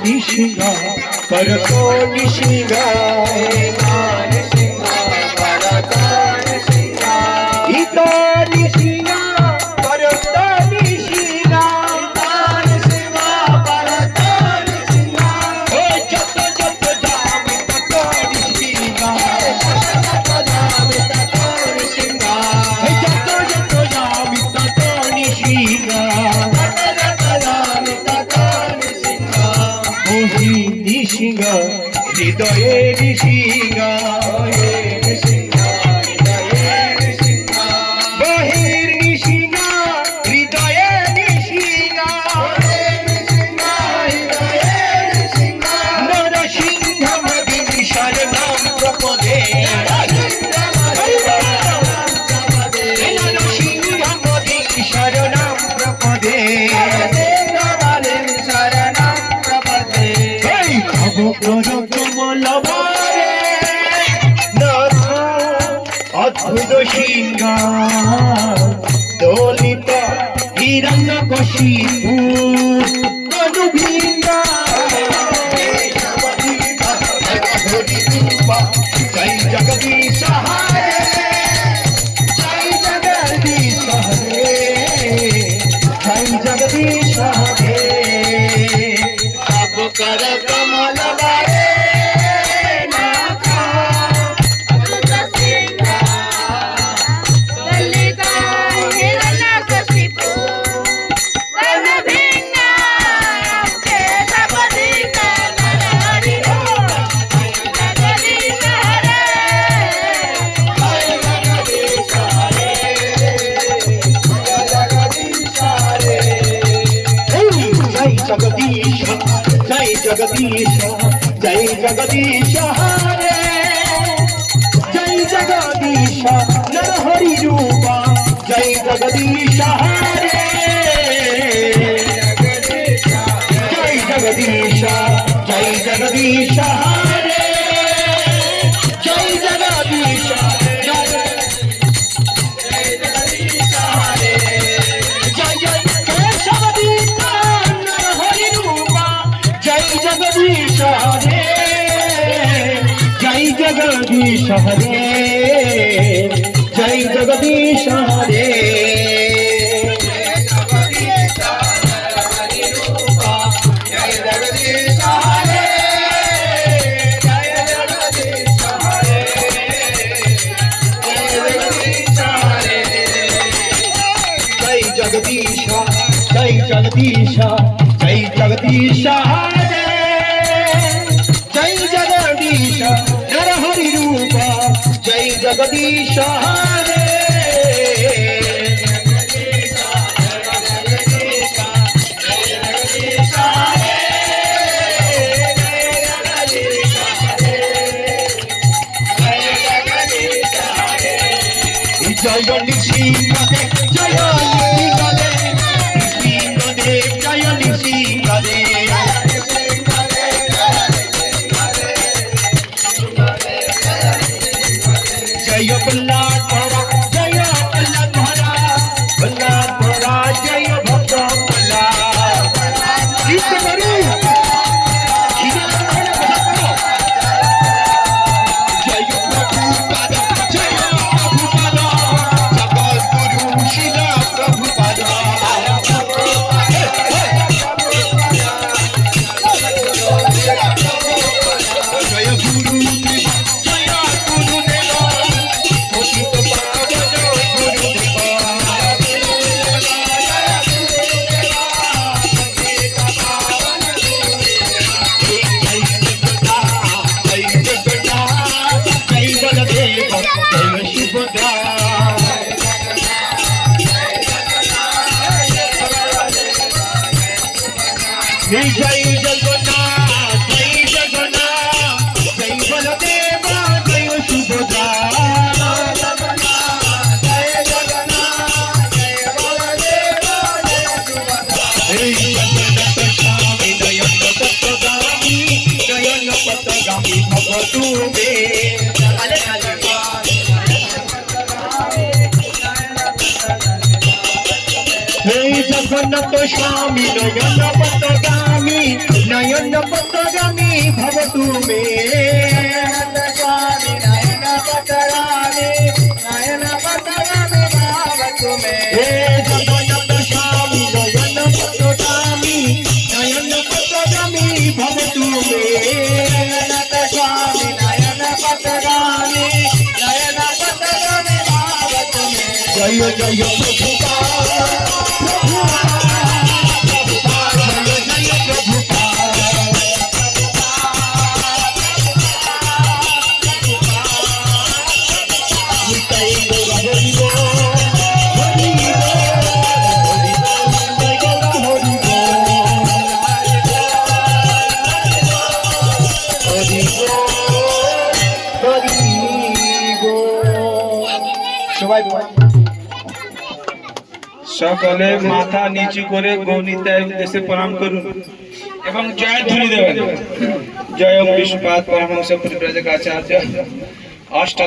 निशिंगा परतो निशिंगा इतो निशिंगा परतो निशिंगा ओ जप जप जाम ततो निशिंगा जप जप जाम ततो निशिंगा निशिंगा हृदये निशिंगा बहिर निशिंगा हृदये निशिंगा नरसिंहमदिनि शरणं प्रपदे नरसिंहमदिनि शरणं प्रपदे अद्भुत सिंगार दलित हिरण्यकशिपु तनुभृंगा जय जगदीश हरे जय जगदीश हरे जय जगदीश हरे सब कर कमल जगदीश जय जगदीश जय जगदीश हरे जय जगदीश नरहरि रूपा जय जगदीश हरे जय जगदीश जय जगदीश हरे जय जगदीश जगदीश हरे जय जगदीश हरे जय जगदीश हरे जय जगदीश जय जगदीश जय जगदीश हरे जय जगदीश नरहरि रूपा जय जगदीश हरे जय निशिंगदे जय निशिंगदे निशिंगदे जय निशिंगदे जय बल्लाद महाराज जय बल्लाद महाराज बल्लाद महाराज जय भक्त बल्लाद गीत करो जय प्रभुपाद जय प्रभुपाद जगत गुरु शिला प्रभुपाद जय गुरु जय जगन्नाथ जय जगन्नाथ जय बलदेव जय सुभद्रा जय जगन्नाथ जय बलदेव जय सुभद्रा हे जगन्नाथ स्वामी नयन पथगामी भगतु मे हे जगन्नाथ स्वामी नयन पथगामी भवतु मे स्वामी नयन पथगामी भवतु मे हे जगन्नाथ स्वामी नयन पथगामी भवतु मे जगन्नाथ स्वामी नयन पथगामी भवतु मे जय जय সকলে মাথা নিচু করে গৌনিতার উদ্দেশ্যে প্রণাম করুন এবং জয় ধ্বনি দেবেন। জয় বিষ্ণুপাদ পরমহংস পরিব্রাজক আচার্য অষ্ট